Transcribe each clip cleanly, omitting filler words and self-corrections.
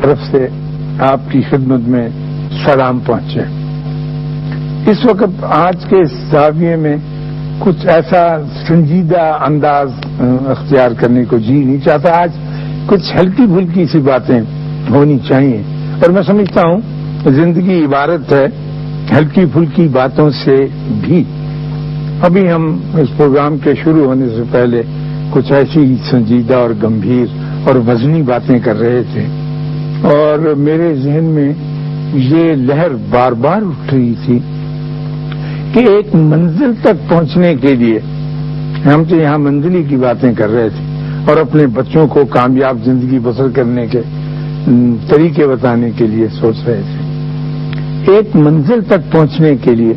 طرف سے آپ کی خدمت میں سلام پہنچے۔ اس وقت آج کے اس زاویے میں کچھ ایسا سنجیدہ انداز اختیار کرنے کو جی نہیں چاہتا۔ آج کچھ ہلکی پھلکی سی باتیں ہونی چاہیے، اور میں سمجھتا ہوں زندگی عبارت ہے ہلکی پھلکی باتوں سے بھی۔ ابھی ہم اس پروگرام کے شروع ہونے سے پہلے کچھ ایسی سنجیدہ اور گمبھیر اور وزنی باتیں کر رہے تھے، اور میرے ذہن میں یہ لہر بار بار اٹھ رہی تھی کہ ایک منزل تک پہنچنے کے لیے ہم تو یہاں منزلی کی باتیں کر رہے تھے اور اپنے بچوں کو کامیاب زندگی بسر کرنے کے طریقے بتانے کے لیے سوچ رہے تھے۔ ایک منزل تک پہنچنے کے لیے،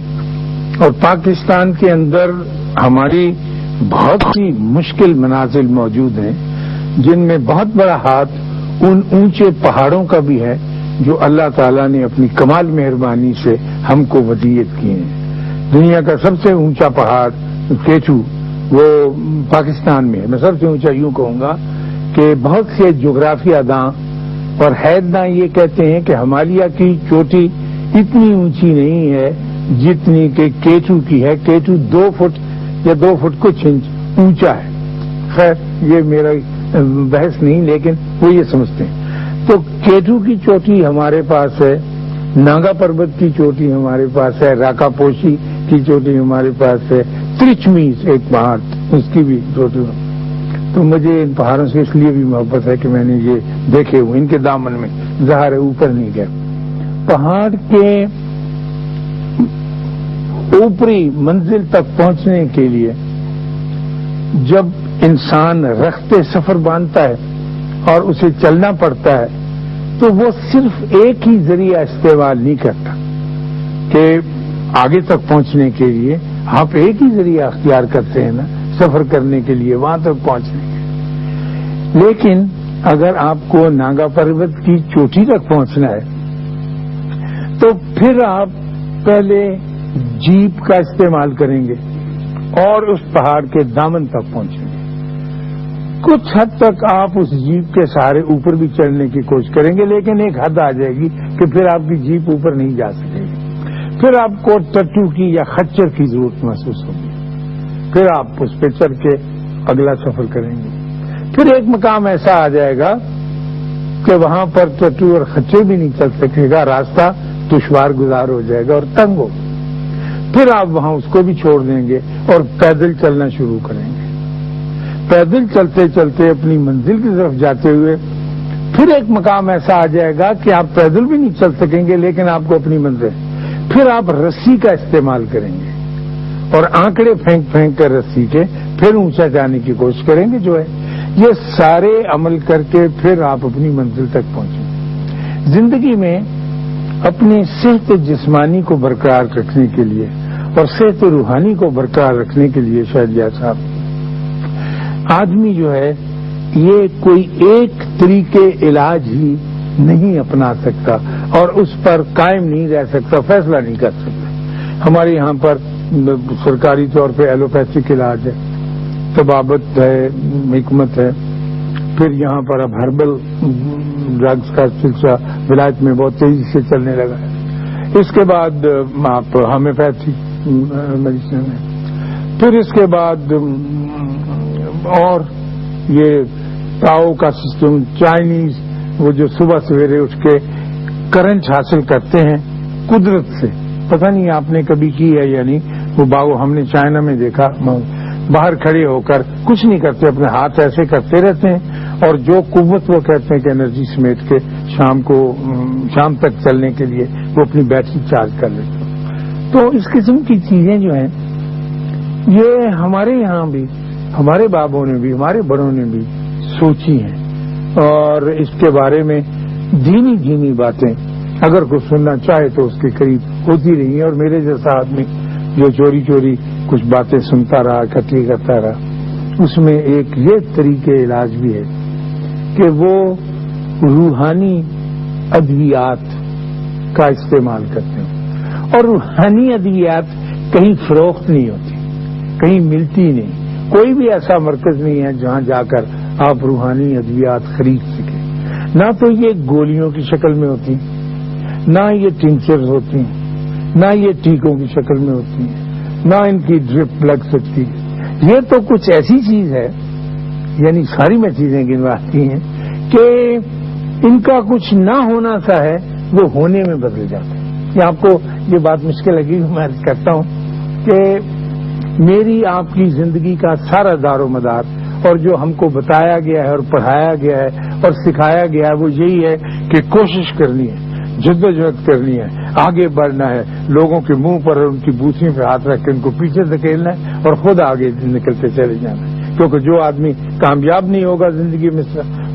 اور پاکستان کے اندر ہماری بہت سی مشکل منازل موجود ہیں جن میں بہت بڑا ہاتھ ان اونچے پہاڑوں کا بھی ہے جو اللہ تعالیٰ نے اپنی کمال مہربانی سے ہم کو ودیعت کیے ہیں۔ دنیا کا سب سے اونچا پہاڑ کیٹو وہ پاکستان میں ہے۔ میں سب سے اونچا یوں کہوں گا کہ بہت سے جغرافیہ داں اور حید داں یہ کہتے ہیں کہ ہمالیہ کی چوٹی اتنی اونچی نہیں ہے جتنی کہ کیٹو کی ہے۔ کیٹو 2 فٹ یا 2 فٹ کچھ انچ اونچا ہے۔ خیر یہ میرا بحث نہیں، لیکن وہ یہ سمجھتے ہیں۔ تو کیٹو کی چوٹی ہمارے پاس ہے، ناگا پربت کی چوٹی ہمارے پاس ہے، راکا پوشی کی چوٹی ہمارے پاس ہے، ترچمیز ایک پہاڑ اس کی بھی چوٹی۔ تو مجھے ان پہاڑوں سے اس لیے بھی محبت ہے کہ میں نے یہ دیکھے ہوئے، ان کے دامن میں ظاہر ہے اوپر نہیں گیا۔ پہاڑ کے اوپری منزل تک پہنچنے کے لیے جب انسان رختے سفر باندھتا ہے اور اسے چلنا پڑتا ہے تو وہ صرف ایک ہی ذریعہ استعمال نہیں کرتا کہ آگے تک پہنچنے کے لیے آپ ایک ہی ذریعہ اختیار کرتے ہیں نا سفر کرنے کے لیے، وہاں تک پہنچنے کے لیے۔ لیکن اگر آپ کو ناگا پروت کی چوٹی تک پہنچنا ہے تو پھر آپ پہلے جیپ کا استعمال کریں گے اور اس پہاڑ کے دامن تک پہنچیں گے۔ کچھ حد تک آپ اس جیپ کے سہارے اوپر بھی چڑھنے کی کوشش کریں گے، لیکن ایک حد آ جائے گی کہ پھر آپ کی جیپ اوپر نہیں جا سکے گی، پھر آپ کو ٹٹو کی یا خچر کی ضرورت محسوس ہوگی، پھر آپ اس پہ چڑھ کے اگلا سفر کریں گے۔ پھر ایک مقام ایسا آ جائے گا کہ وہاں پر ٹٹو اور خچر بھی نہیں چل سکے گا، راستہ دشوار گزار ہو جائے گا اور تنگ ہو، پھر آپ وہاں اس کو بھی چھوڑ دیں گے اور پیدل چلنا شروع کریں گے۔ پیدل چلتے چلتے اپنی منزل کی طرف جاتے ہوئے پھر ایک مقام ایسا آ جائے گا کہ آپ پیدل بھی نہیں چل سکیں گے، لیکن آپ کو اپنی منزل، پھر آپ رسی کا استعمال کریں گے اور آنکڑے پھینک پھینک کر رسی کے پھر اونچا جانے کی کوشش کریں گے۔ جو ہے یہ سارے عمل کر کے پھر آپ اپنی منزل تک پہنچیں۔ زندگی میں اپنی صحت جسمانی کو برقرار رکھنے کے لیے اور صحت روحانی کو برقرار رکھنے کے لیے شہریار صاحب آدمی جو ہے یہ کوئی ایک طریقے علاج ہی نہیں اپنا سکتا اور اس پر قائم نہیں رہ سکتا، فیصلہ نہیں کر سکتا۔ ہمارے یہاں پر سرکاری طور پہ ایلوپیتھک علاج ہے، طبابت ہے، حکمت ہے، پھر یہاں پر اب ہربل ڈرگز کا سلسلہ ولایت میں بہت تیزی سے چلنے لگا ہے۔ اس کے بعد آپ ہومیوپیتھی میڈیسن ہے، پھر اس کے بعد اور یہ تاؤ کا سسٹم، چائنیز وہ جو صبح سویرے اٹھ کے کرنٹ حاصل کرتے ہیں قدرت سے، پتہ نہیں آپ نے کبھی کی ہے یا نہیں، وہ باغ ہم نے چائنا میں دیکھا، باہر کھڑے ہو کر کچھ نہیں کرتے، اپنے ہاتھ ایسے کرتے رہتے ہیں اور جو قوت وہ کہتے ہیں کہ انرجی سمیٹ کے شام تک چلنے کے لیے وہ اپنی بیٹری چارج کر لیتے ہیں۔ تو اس قسم کی چیزیں جو ہیں یہ ہمارے یہاں بھی ہمارے بابوں نے بھی ہمارے بڑوں نے بھی سوچی ہیں، اور اس کے بارے میں دینی باتیں اگر کوئی سننا چاہے تو اس کے قریب ہوتی رہی ہیں، اور میرے جیسا آدمی جو چوری کچھ باتیں سنتا رہا، اکٹھی کرتا رہا، اس میں ایک یہ طریقے علاج بھی ہے کہ وہ روحانی ادویات کا استعمال کرتے ہیں، اور روحانی ادویات کہیں فروخت نہیں ہوتی، کہیں ملتی نہیں، کوئی بھی ایسا مرکز نہیں ہے جہاں جا کر آپ روحانی ادویات خرید سکیں۔ نہ تو یہ گولیوں کی شکل میں ہوتی ہیں، نہ یہ ٹنچرز ہوتی ہیں، نہ یہ ٹیکوں کی شکل میں ہوتی ہیں، نہ ان کی ڈرپ لگ سکتی ہے۔ یہ تو کچھ ایسی چیز ہے، یعنی ساری میں چیزیں گنواتی ہیں کہ ان کا کچھ نہ ہونا سا ہے وہ ہونے میں بدل جاتا ہے۔ یہ آپ کو یہ بات مشکل لگی، میں کہتا ہوں کہ میری آپ کی زندگی کا سارا دار و مدار اور جو ہم کو بتایا گیا ہے اور پڑھایا گیا ہے اور سکھایا گیا ہے وہ یہی ہے کہ کوشش کرنی ہے، جدوجہد کرنی ہے، آگے بڑھنا ہے، لوگوں کے منہ پر اور ان کی بوتھیوں پہ ہاتھ رکھ کے ان کو پیچھے دھکیلنا ہے اور خود آگے نکلتے چلے جانا ہے، کیونکہ جو آدمی کامیاب نہیں ہوگا زندگی میں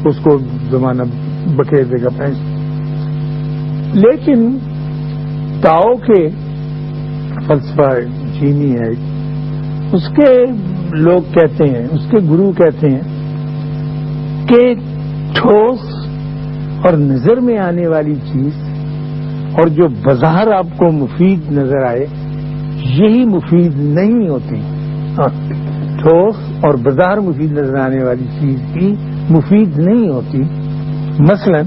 اس کو زمانہ بکھیر دے گا پیسے۔ لیکن تاؤ کے فلسفہ چینی ہے، اس کے لوگ کہتے ہیں، اس کے گرو کہتے ہیں کہ ٹھوس اور نظر میں آنے والی چیز اور جو بظاہر آپ کو مفید نظر آئے یہی مفید نہیں ہوتی۔ ٹھوس اور بظاہر مفید نظر آنے والی چیز بھی مفید نہیں ہوتی۔ مثلا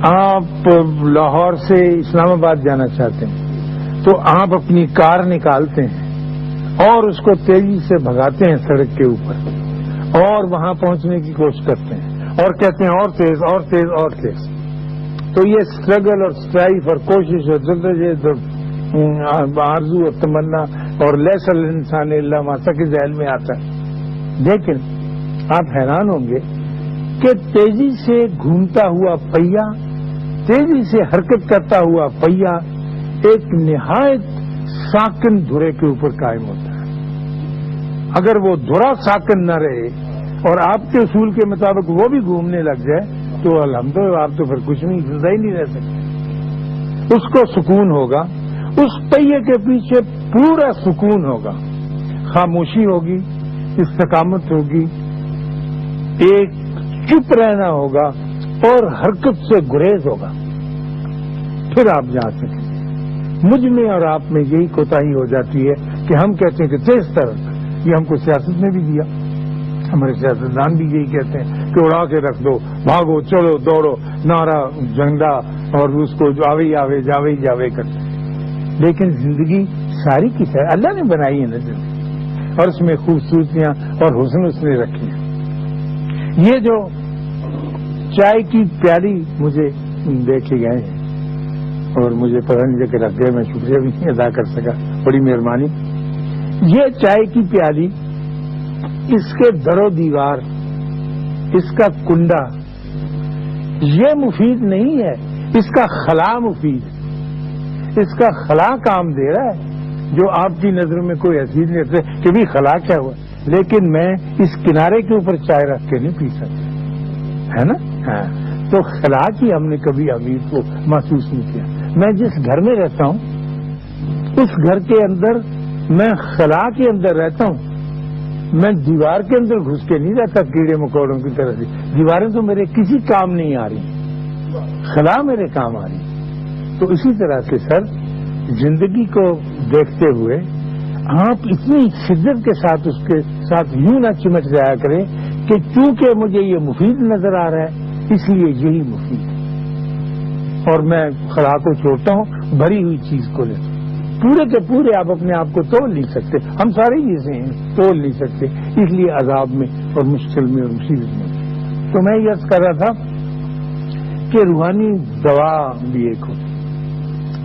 آپ لاہور سے اسلام آباد جانا چاہتے ہیں تو آپ اپنی کار نکالتے ہیں اور اس کو تیزی سے بھگاتے ہیں سڑک کے اوپر اور وہاں پہنچنے کی کوشش کرتے ہیں اور کہتے ہیں اور تیز اور تیز اور تیز۔ تو یہ اسٹرگل اور اسٹرائف اور کوشش اور جدوجہد اور آرزو اور تمنا اور لیس الانسان الا ما سعی کے ذہن میں آتا ہے۔ لیکن آپ حیران ہوں گے کہ تیزی سے گھومتا ہوا پہیا، تیزی سے حرکت کرتا ہوا پہیا ایک نہایت ساکن دھرے کے اوپر قائم ہوتا ہے۔ اگر وہ دھرا ساکن نہ رہے اور آپ کے اصول کے مطابق وہ بھی گھومنے لگ جائے تو الحمدللہ آپ تو پھر کچھ نہیں، زندہ ہی نہیں رہ سکتے۔ اس کو سکون ہوگا، اس پہیے کے پیچھے پورا سکون ہوگا، خاموشی ہوگی، استقامت ہوگی، ایک چپ رہنا ہوگا اور حرکت سے گریز ہوگا، پھر آپ جا سکیں۔ مجھ میں اور آپ میں یہی کوتاہی ہو جاتی ہے کہ ہم کہتے ہیں کہ تیز طرح، یہ ہم کو سیاست میں بھی دیا، ہمارے سیاستدان بھی یہی کہتے ہیں کہ اڑا کے رکھ دو، بھاگو چلو دوڑو، نعرہ جھنڈا اور اس کو جو آوے آوے جاوے جاوے کرتے ہیں۔ لیکن زندگی ساری کی ہے، اللہ نے بنائی ہے نا زندگی، اور اس میں خوبصورتیاں اور حسن اس نے رکھی ہیں۔ یہ جو چائے کی پیالی مجھے دے کے گئے ہیں اور مجھے پتہ نہیں کہ رکھ گئے، میں شکریہ بھی نہیں ادا کر سکا، بڑی مہربانی۔ یہ چائے کی پیالی، اس کے در و دیوار، اس کا کنڈا یہ مفید نہیں ہے، اس کا خلا مفید ہے، اس کا خلا کام دے رہا ہے جو آپ کی نظر میں کوئی حیثیت نہیں رکھتے کہ بھی خلا کیا ہوا، لیکن میں اس کنارے کے اوپر چائے رکھ کے نہیں پی سکتا، ہے نا؟ ہاں، تو خلا کی ہم نے کبھی اہمیت کو محسوس نہیں کیا۔ میں جس گھر میں رہتا ہوں اس گھر کے اندر میں خلا کے اندر رہتا ہوں، میں دیوار کے اندر گھس کے نہیں رہتا کیڑے مکوڑوں کی طرح سے، دیواریں تو میرے کسی کام نہیں آ رہی، خلا میرے کام آ رہی۔ تو اسی طرح سے سر زندگی کو دیکھتے ہوئے آپ اتنی شدت کے ساتھ اس کے ساتھ یوں نہ چمٹ جایا کریں کہ چونکہ مجھے یہ مفید نظر آ رہا ہے اس لیے یہی مفید ہے، اور میں خلا کو چھوڑتا ہوں، بھری ہوئی چیز کو لیتا ہوں۔ پورے کے پورے آپ اپنے آپ کو تول نہیں سکتے، ہم سارے جیسے ہیں، تول نہیں سکتے، اس لیے عذاب میں اور مشکل میں اور مصیبت میں۔ تو میں یہ عرض کر رہا تھا کہ روحانی دوا بھی ایک ہوتی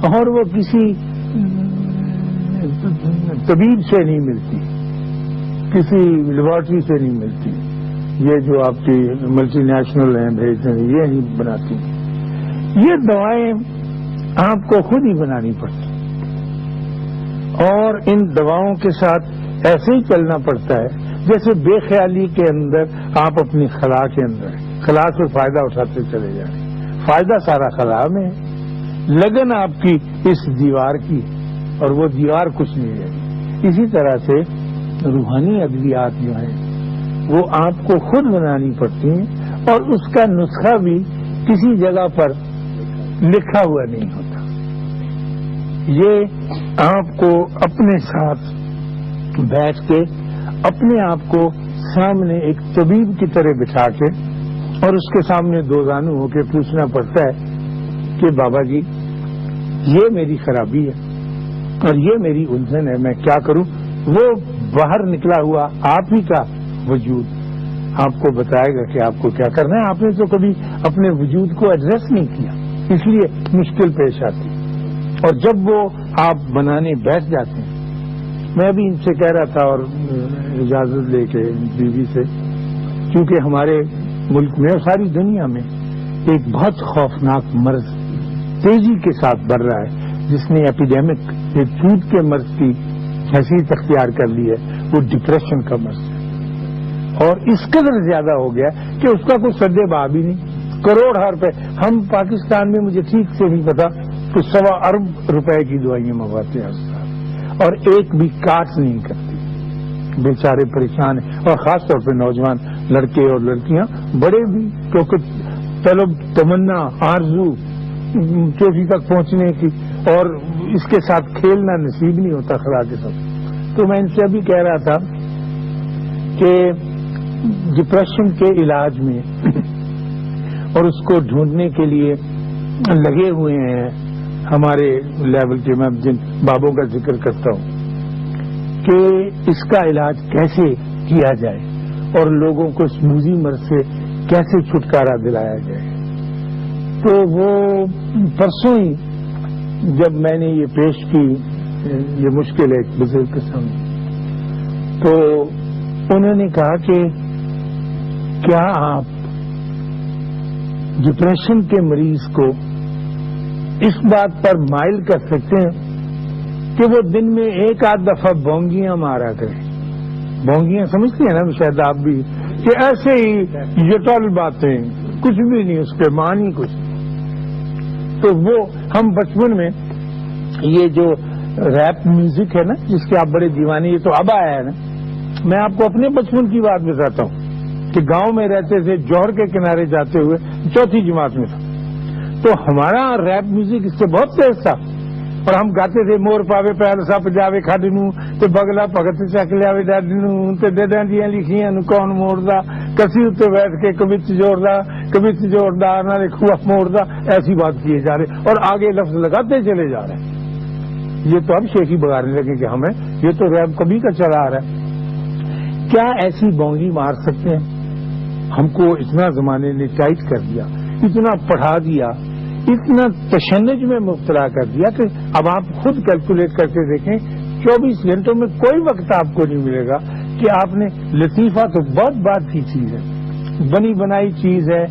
اور وہ کسی طبیب سے نہیں ملتی، کسی لیبارٹری سے نہیں ملتی، یہ جو آپ کی ملٹی نیشنل ہیں بھیجتے ہیں یہ نہیں بناتی، یہ دوائیں آپ کو خود ہی بنانی پڑتی اور ان دواؤں کے ساتھ ایسے ہی چلنا پڑتا ہے جیسے بے خیالی کے اندر آپ اپنی خلا کے اندر خلا سے فائدہ اٹھاتے چلے جائیں، فائدہ سارا خلا میں ہے، لگن آپ کی اس دیوار کی اور وہ دیوار کچھ نہیں ہے۔ اسی طرح سے روحانی ادویات جو ہیں وہ آپ کو خود بنانی پڑتی ہیں اور اس کا نسخہ بھی کسی جگہ پر لکھا ہوا نہیں ہوتا، یہ آپ کو اپنے ساتھ بیٹھ کے اپنے آپ کو سامنے ایک طبیب کی طرح بٹھا کے اور اس کے سامنے دو زانو ہو کے پوچھنا پڑتا ہے کہ بابا جی یہ میری خرابی ہے اور یہ میری الجھن ہے، میں کیا کروں؟ وہ باہر نکلا ہوا آپ ہی کا وجود آپ کو بتائے گا کہ آپ کو کیا کرنا ہے. آپ نے تو کبھی اپنے وجود کو ایڈریس نہیں کیا، اس لیے مشکل پیش آتی. اور جب وہ آپ بنانے بیٹھ جاتے ہیں، میں ابھی ان سے کہہ رہا تھا اور اجازت لے کے بیوی سے، کیونکہ ہمارے ملک میں اور ساری دنیا میں ایک بہت خوفناک مرض تیزی کے ساتھ بڑھ رہا ہے، جس نے ایپیڈیمک ایک چھوٹ کے مرض کی حیثیت اختیار کر لی ہے، وہ ڈپریشن کا مرض ہے. اور اس قدر زیادہ ہو گیا کہ اس کا کوئی سدے باب ہی نہیں. کروڑ روپے ہم پاکستان میں، مجھے ٹھیک سے نہیں پتا، تو 1.25 ارب روپے کی دوائیاں منگواتے ہیں اسپتال، اور ایک بھی کاٹ نہیں کرتی. بیچارے پریشان ہیں، اور خاص طور پہ نوجوان لڑکے اور لڑکیاں، بڑے بھی، کیونکہ طلب، تمنا، آرزو چوٹی تک پہنچنے کی، اور اس کے ساتھ کھیلنا نصیب نہیں ہوتا خدا کے ساتھ. تو میں ان سے ابھی کہہ رہا تھا کہ ڈپریشن کے علاج میں اور اس کو ڈھونڈنے کے لیے لگے ہوئے ہیں ہمارے لیول کے، میں جن بابوں کا ذکر کرتا ہوں کہ اس کا علاج کیسے کیا جائے اور لوگوں کو اس موذی مرض سے کیسے چھٹکارا دلایا جائے. تو وہ پرسوں ہی جب میں نے یہ پیش کی، یہ مشکل ہے ایک بزرگ کے سامنے، تو انہوں نے کہا کہ کیا آپ ڈپریشن کے مریض کو اس بات پر مائل کر سکتے ہیں کہ وہ دن میں ایک آدھ دفعہ بونگیاں مارا کریں؟ بونگیاں سمجھتی ہیں نا شاید آپ بھی، کہ ایسے ہی یٹل باتیں، کچھ بھی نہیں اس کے معنی کچھ. تو وہ ہم بچپن میں یہ جو ریپ میوزک ہے نا، جس کے آپ بڑے دیوانے، یہ تو اب آیا ہے نا. میں آپ کو اپنے بچپن کی بات بتاتا ہوں کہ گاؤں میں رہتے تھے، جوہر کے کنارے جاتے ہوئے 4تھی جماعت میں تھا، تو ہمارا ریپ میوزک اس سے بہت تیز تھا، اور ہم گاتے تھے مور پاوے پیر سپ جاوے کھڈ نو تے بگلا بھگت چک لیاوے ڈڈ نو تے ڈڈاں دیاں لکھیاں نو کون موڑدا، کسی اتنے بیٹھ کے کبچ جوڑدا نالے کھوا موڑدا. ایسی بات کیے جا رہے اور آگے لفظ لگاتے چلے جا رہے ہیں. یہ تو اب شیخی بگاڑنے لگے کہ ہمیں یہ تو ریپ کبھی کا چلا آ رہا ہے. کیا ایسی بونگی مار سکتے ہیں؟ ہم کو اتنا زمانے نے ٹائٹ کر دیا، اتنا پڑھا دیا، اتنا تشنج میں مبتلا کر دیا کہ اب آپ خود کیلکولیٹ کر کے دیکھیں 24 گھنٹوں میں کوئی وقت آپ کو نہیں ملے گا کہ آپ نے لطیفہ تو بہت بات کی چیز ہے، بنی بنائی چیز ہے،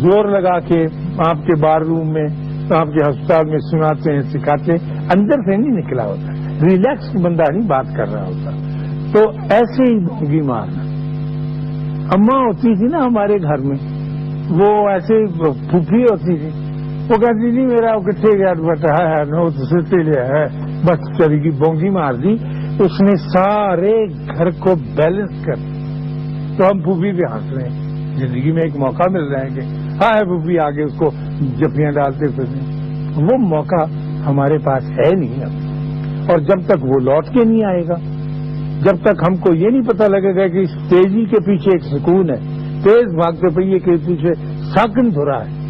زور لگا کے آپ کے بار روم میں، آپ کے ہسپتال میں سناتے ہیں، سکھاتے ہیں، اندر سے نہیں نکلا ہوتا، ریلیکس بندہ نہیں بات کر رہا ہوتا. تو ایسے ہی بونگی مارنا. اماں ہوتی تھی نا ہمارے گھر میں، وہ ایسے پھوپھی ہوتی تھی، وہ کہتی تھی میرا کتنے گیا بیٹا ہے نو سلتے لیا ہے، بس چلی گی بونگی مار دی، اس نے سارے گھر کو بیلنس کر. تو ہم پھوپھی پہ ہنس رہے ہیں، زندگی میں ایک موقع مل رہا ہے کہ ہاں پھوپھی آگے اس کو جفیاں ڈالتے پھرنے. وہ موقع ہمارے پاس ہے نہیں اب، اور جب تک وہ لوٹ کے نہیں آئے گا، جب تک ہم کو یہ نہیں پتہ لگے گا کہ اس تیزی کے پیچھے ایک سکون ہے، تیز بھاگتے پہیے کے پیچھے ساکن دھرا ہے،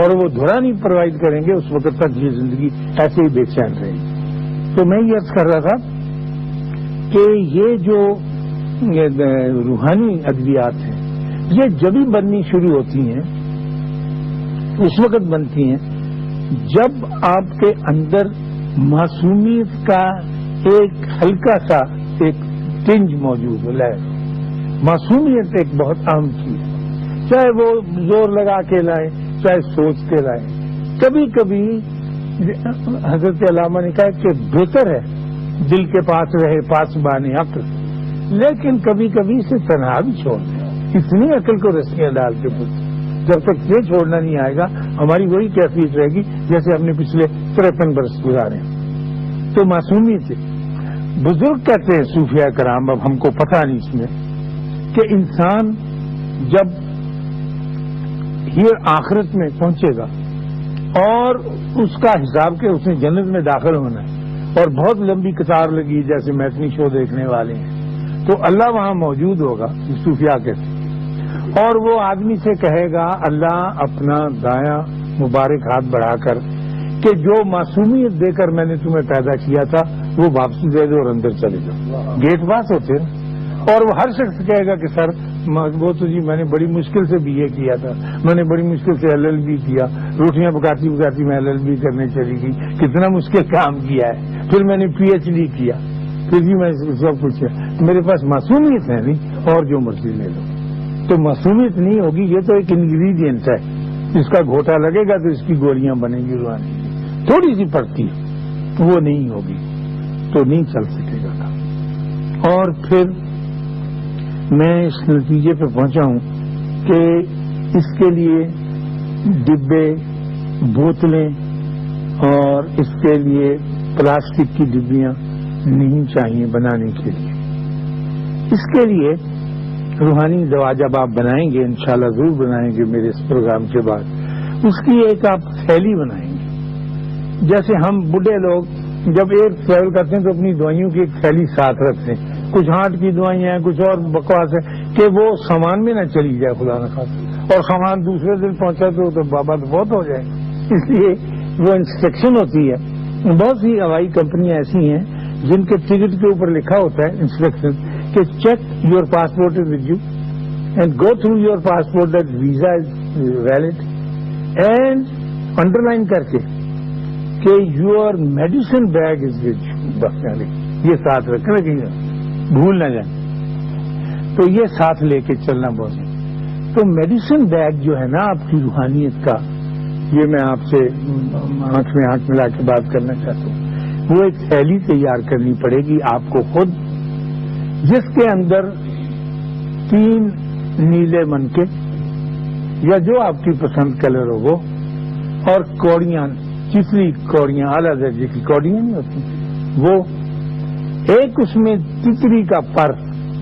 اور وہ دھرا نہیں پرووائڈ کریں گے، اس وقت تک یہ زندگی ایسے ہی بے چین رہے گی. تو میں یہ عرض کر رہا تھا کہ یہ جو روحانی ادویات ہیں، یہ جب ہی بننی شروع ہوتی ہیں، اس وقت بنتی ہیں جب آپ کے اندر معصومیت کا ایک ہلکا سا ایک ٹنج موجود ہو. معصومیت ایک بہت اہم چیز ہے، چاہے وہ زور لگا کے لائیں، چاہے سوچ کے لائیں. کبھی کبھی حضرت علامہ نے کہا کہ بہتر ہے دل کے پاس رہے پاسبان عقل، لیکن کبھی کبھی اسے تنہا بھی چھوڑ دیں. اتنی عقل کو رسیاں ڈال کے پوچھ، جب تک یہ چھوڑنا نہیں آئے گا ہماری وہی کیفیت رہے گی جیسے ہم نے پچھلے 53 برس گزارے. تو معصومیت سے بزرگ کہتے ہیں صوفیاء کرام، اب ہم کو پتہ نہیں اس میں، کہ انسان جب یہ آخرت میں پہنچے گا اور اس کا حساب کہ اس نے جنت میں داخل ہونا ہے اور بہت لمبی قطار لگی جیسے میٹنی شو دیکھنے والے ہیں، تو اللہ وہاں موجود ہوگا، صوفیاء کہتے ہیں، اور وہ آدمی سے کہے گا اللہ اپنا دایاں مبارک ہاتھ بڑھا کر کہ جو معصومیت دے کر میں نے تمہیں پیدا کیا تھا وہ واپس دے دو اور اندر چلے جاؤ. گیٹ پاس ہوتے ہیں. اور وہ ہر شخص کہے گا کہ سر وہ تو جی میں نے بڑی مشکل سے BA کیا تھا, میں نے بڑی مشکل سے LLB کیا, روٹیاں پکاتی پکاتی میں LLB کرنے چلی گئی, کتنا مشکل کام کیا ہے, پھر میں نے PhD کیا, پھر بھی میں سب کچھ میرے پاس معصومیت ہے نہیں اور جو مرضی لے لو. تو معصومیت نہیں ہوگی, یہ تو ایک انگریڈینٹ ہے, اس کا گھوٹا لگے گا تو اس کی گولیاں بنے گی روحانی تھوڑی سی پڑتی ہے, وہ نہیں ہوگی تو نہیں چل سکے گا. اور پھر میں اس نتیجے پہ پہنچا ہوں کہ اس کے لیے ڈبے, بوتلیں اور اس کے لیے پلاسٹک کی ڈبیاں نہیں چاہیے بنانے کے لیے. اس کے لیے روحانی دوا جب آپ بنائیں گے, انشاءاللہ ضرور بنائیں گے میرے اس پروگرام کے بعد, اس کی ایک آپ تھیلی بنائیں گے. جیسے ہم بڈھے لوگ جب ایئر ٹریول کرتے ہیں تو اپنی دوائیوں کی ایک تھیلی ساتھ رکھتے ہیں, کچھ ہارٹ کی دوائیاں ہیں, کچھ اور بکواس ہے, کہ وہ سامان میں نہ چلی جائے خدا نخواستہ, اور سامان دوسرے دن پہنچا تو بابا تو بہت ہو جائے. اس لیے وہ انسٹرکشن ہوتی ہے. بہت سی ہوائی کمپنیاں ایسی ہیں جن کے ٹکٹ کے اوپر لکھا ہوتا ہے انسٹرکشن کہ check your passport is with you and go through your passport that visa is valid, and underline کر کے کہ your medicine bag is with you, بس یہ ساتھ رکھنا چاہیے, بھول نہ جائیں. تو یہ ساتھ لے کے چلنا بہت ہے. تو میڈیسن بیگ جو ہے نا آپ کی روحانیت کا, یہ میں آپ سے آنکھ میں آنکھ ملا کے بات کرنا چاہتا ہوں. وہ ایک تھیلی تیار کرنی پڑے گی آپ کو خود, جس کے اندر 3 نیلے منکے یا جو آپ کی پسند کلر ہو وہ, اور کوڑیاں, چتری کوڑیاں, اعلیٰ درجے کی کوڑیاں نہیں ہوتی وہ, ایک اس میں تتری کا پر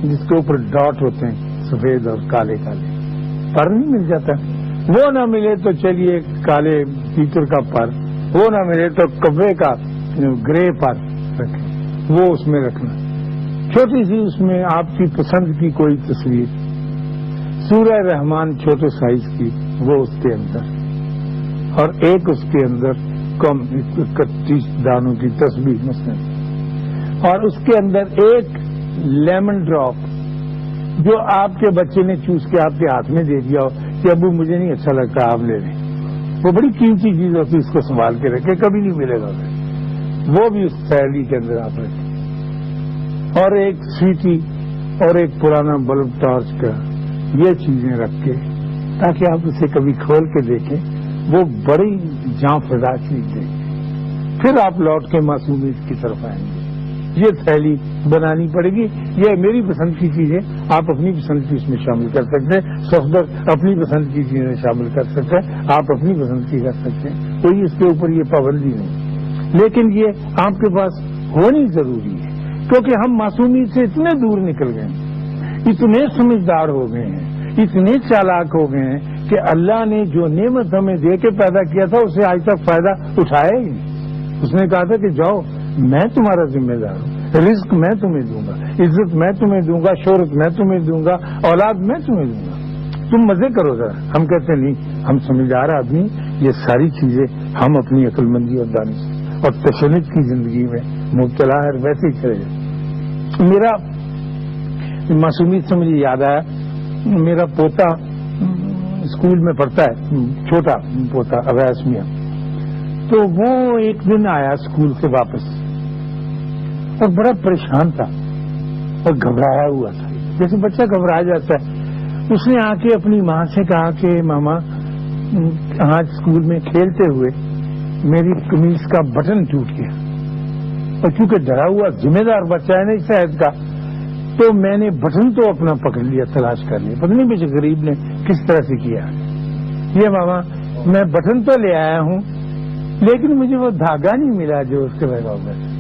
جس کے اوپر ڈاٹ ہوتے ہیں سفید اور کالے کالے, پر نہیں مل جاتا, وہ نہ ملے تو چلیے کالے تیتر کا پر, وہ نہ ملے تو کبے کا گرے پر رکھیں, وہ اس میں رکھنا. چھوٹی سی اس میں آپ کی پسند کی کوئی تصویر, سورہ رحمان چھوٹے سائز کی وہ اس کے اندر, اور ایک اس کے اندر کم 31 دانوں کی تسبیح مثلا, اور اس کے اندر ایک لیمن ڈراپ جو آپ کے بچے نے چوس کے آپ کے ہاتھ میں دے دیا ہو کہ ابو مجھے نہیں اچھا لگتا آپ لے لیں, وہ بڑی قیمتی چیز ہوتی ہے, اس کو سنبھال کے رکھے, کبھی نہیں ملے گا, وہ بھی اس تھیلی کے اندر آپ رکھیں. اور ایک سیٹی اور ایک پرانا بلب ٹارچ کا, یہ چیزیں رکھ کے تاکہ آپ اسے کبھی کھول کے دیکھیں, وہ بڑی جاں فضا چیز دے گی. پھر آپ لوٹ کے معصومیت کی طرف آئیں گے. یہ تھیلی بنانی پڑے گی. یہ میری پسند کی چیز ہے, آپ اپنی پسند کی اس میں شامل کر سکتے ہیں. صفدر اپنی پسند کی چیزیں شامل کر سکتے ہیں, آپ اپنی پسند کی کر سکتے ہیں, کوئی اس کے اوپر یہ پابندی نہیں. لیکن یہ آپ کے پاس ہونی ضروری ہے, کیونکہ ہم معصومیت سے اتنے دور نکل گئے ہیں, اتنے سمجھدار ہو گئے ہیں, اتنے چالاک ہو گئے ہیں کہ اللہ نے جو نعمت ہمیں دے کے پیدا کیا تھا اسے آج تک فائدہ اٹھایا ہی نہیں. اس نے کہا تھا کہ جاؤ میں تمہارا ذمہ دار ہوں, رزق میں تمہیں دوں گا, عزت میں تمہیں دوں گا, شہرت میں تمہیں دوں گا, اولاد میں تمہیں دوں گا, تم مزے کرو ذرا. ہم کہتے نہیں, ہم سمجھدار آدمی, یہ ساری چیزیں ہم اپنی عقل مندی اور دانش اور تشنج کی زندگی میں مبتلا ہے, ویسے ہی چلے جائیں. میرا معصومیت سے مجھے یاد آیا, میرا پوتا اسکول میں پڑھتا ہے, چھوٹا پوتا اویس میاں, تو وہ ایک دن آیا اسکول سے واپس اور بڑا پریشان تھا اور گھبرایا ہوا تھا, جیسے بچہ گھبرا جاتا ہے. اس نے آ کے اپنی ماں سے کہا کہ ماما آج اسکول میں کھیلتے ہوئے میری قمیص کا بٹن ٹوٹ گیا, اور چونکہ ڈرا ہوا ذمہ دار بچہ ہے نا اس صحت کا, تو میں نے بٹن تو اپنا پکڑ لیا, تلاش کر لیا, پتہ نہیں مجھے غریب نے کس طرح سے کیا. یہ ماما میں بٹن تو لے آیا ہوں لیکن مجھے وہ دھاگا نہیں ملا جو اس کے لگا ہوا ہے.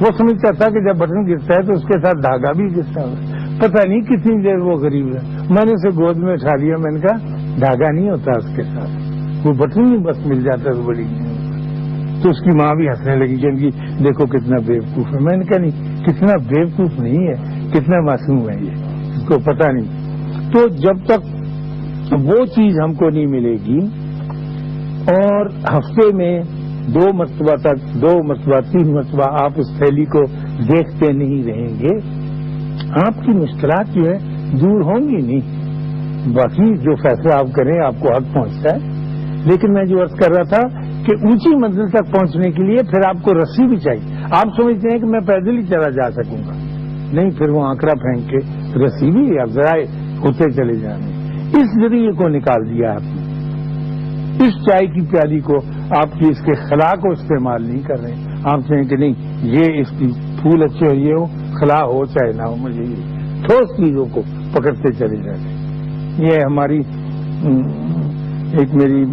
وہ سمجھتا تھا کہ جب بٹن گرتا ہے تو اس کے ساتھ دھاگا بھی گرتا ہے. پتہ نہیں کتنی دیر وہ غریب ہے. میں نے اسے گود میں اٹھا لیا, میں نے کہا دھاگا نہیں ہوتا اس کے ساتھ, وہ بٹن ہی بس مل جاتا تو بڑی نہیں ہوتا. تو اس کی ماں بھی ہنسنے لگی کہ دیکھو کتنا بیوقوف ہے. میں نے کہا نہیں, کتنا بیوقوف نہیں ہے, کتنا معصوم ہے یہ, اس کو پتہ نہیں. تو جب تک وہ چیز ہم کو نہیں ملے گی، اور ہفتے میں 2 مرتبہ تک 2 مرتبہ 3 مرتبہ آپ اس تھیلی کو دیکھتے نہیں رہیں گے، آپ کی مشکلات جو ہے دور ہوں گی نہیں۔ باقی جو فیصلہ آپ کریں آپ کو حق پہنچتا ہے، لیکن میں جو عرض کر رہا تھا کہ اونچی منزل تک پہنچنے کے لیے پھر آپ کو رسی بھی چاہیے۔ آپ سمجھتے ہیں کہ میں پیدل ہی چلا جا سکوں گا، نہیں، پھر وہ آنکڑا پھینک کے رسی بھی یا ذرائع ہوتے چلے جانے۔ اس ذریعے کو نکال دیا آپ نے، اس چائے کی پیالی کو آپ کی اس کے خلا کو استعمال نہیں کر رہے، آپ کہیں کہ نہیں یہ اس کی پھول اچھے ہو، یہ ہو، خلا ہو چاہے نہ ہو، مجھے یہ ٹھوس چیزوں کو پکڑتے چلے جاتے۔ یہ ہماری ایک میری،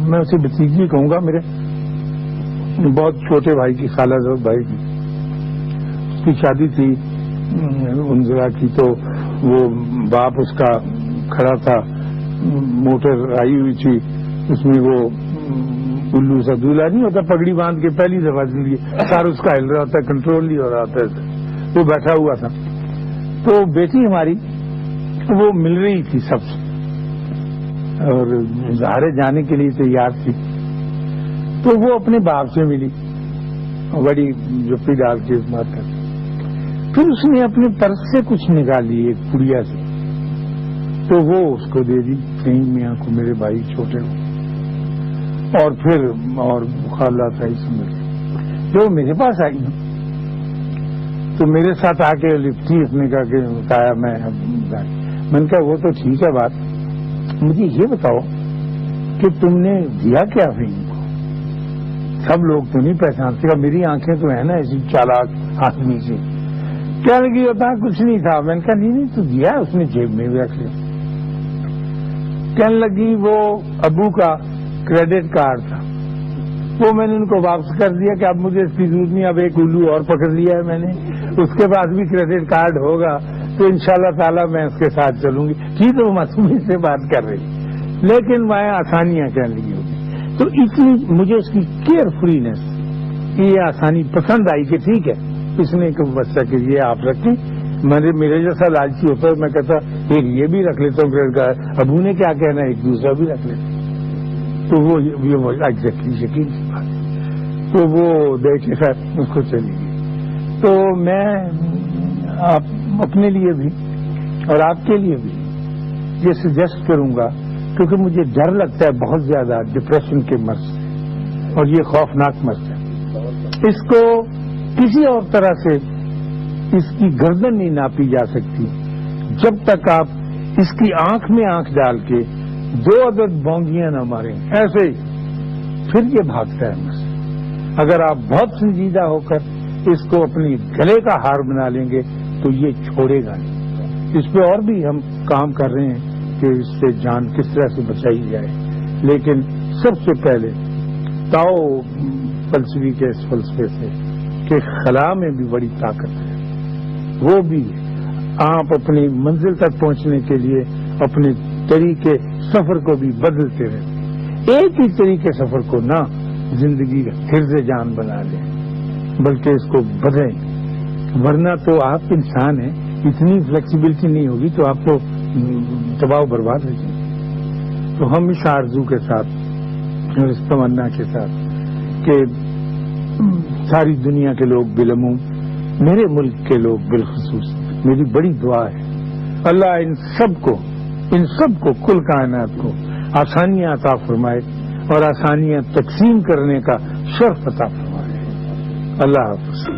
میں اسے بھتیجی کہوں گا، میرے بہت چھوٹے بھائی کی، خالہ زوج بھائی کی، اس کی شادی تھی انزرا کی، تو وہ باپ اس کا کھڑا تھا، موٹر آئی ہوئی تھی، اس میں وہ الو سا دولہا نہیں ہوتا پگڑی باندھ کے پہلی دفعہ زندگی سار اس کا ہل رہا ہوتا ہے، کنٹرول نہیں ہو رہا ہوتا ہے، وہ بیٹھا ہوا تھا، تو بیٹی ہماری وہ مل رہی تھی سب سے اور ظاہر جانے کے لیے تیار تھی، تو وہ اپنے باپ سے ملی، بڑی جپی ڈال کے بات کر، پھر اس نے اپنے پرس سے کچھ نکالی ایک پڑیا سے، تو وہ اس کو دے دی، کہیں میاں کو، میرے بھائی چھوٹے کو، اور پھر اور خالہ تھا اس میں جو میرے پاس آئی تو میرے ساتھ آ کے لپٹی، اس نے کہا میں نے کہا وہ تو ٹھیک ہے بات، مجھے یہ بتاؤ کہ تم نے دیا کیا فہیم کو؟ سب لوگ تو نہیں پہچانتے، کہ میری آنکھیں تو ہیں نا ایسی چالاک آدمی سے، کیا لگی ہوتا کچھ نہیں تھا، میں نے کہا نہیں تو دیا، اس نے جیب میں بھی رکھ لیا، کہنے لگی وہ ابو کا کریڈٹ کارڈ تھا، وہ میں نے ان کو واپس کر دیا کہ اب مجھے اس کی ضرورت نہیں، اب ایک الو اور پکڑ لیا ہے میں نے، اس کے بعد بھی کریڈٹ کارڈ ہوگا تو انشاءاللہ تعالی میں اس کے ساتھ چلوں گی۔ ٹھیک ہے، وہ معصومی سے بات کر رہی، لیکن میں آسانیاں کہنے لگی ہوگی، تو اس لیے مجھے اس کی کیئر فرینس، یہ آسانی پسند آئی کہ ٹھیک ہے اس نے ایک بچہ کے لیے آپ رکھیں، میرے جیسا لالچی ہوتا ہے میں کہتا ایک یہ بھی رکھ لیتا ہوں کریڈٹ کارڈ، ابو نے کیا کہنا ہے ایک دوسرا بھی رکھ لیتا، تو وہ ایگزیکٹلی یقین کی بات ہے، تو وہ دیکھ کے خیر اس کو چلی گئی۔ تو میں اپنے لیے بھی اور آپ کے لیے بھی یہ سجیسٹ کروں گا، کیونکہ مجھے ڈر لگتا ہے بہت زیادہ ڈپریشن کے مرض سے، اور یہ خوفناک مرض ہے، اس کو کسی اور طرح سے اس کی گردن نہیں ناپی جا سکتی جب تک آپ اس کی آنکھ میں آنکھ ڈال کے 2 عدد بونگیاں نہ ماریں، ایسے ہی پھر یہ بھاگتا ہے مجھ سے۔ اگر آپ بہت سنجیدہ ہو کر اس کو اپنی گلے کا ہار بنا لیں گے تو یہ چھوڑے گا نہیں۔ اس پہ اور بھی ہم کام کر رہے ہیں کہ اس سے جان کس طرح سے بچائی جائے، لیکن سب سے پہلے تاؤ فلسفی کے اس فلسفے سے کہ خلا میں بھی بڑی طاقت ہے، وہ بھی آپ اپنی منزل تک پہنچنے کے لیے اپنے طریقے سفر کو بھی بدلتے رہیں، ایک ہی طریقے سفر کو نہ زندگی کا حرز جان بنا لیں، بلکہ اس کو بدلیں، ورنہ تو آپ انسان ہیں، اتنی فلیکسیبلٹی نہیں ہوگی تو آپ کو تباہ و برباد ہو جائیں گے۔ تو ہم اس آرزو کے ساتھ اور اس تمنا کے ساتھ کہ ساری دنیا کے لوگ بالعموم، میرے ملک کے لوگ بالخصوص، میری بڑی دعا ہے اللہ ان سب کو کل کائنات کو آسانیاں عطا فرمائے اور آسانیاں تقسیم کرنے کا شرف عطا فرمائے۔ اللہ حافظ۔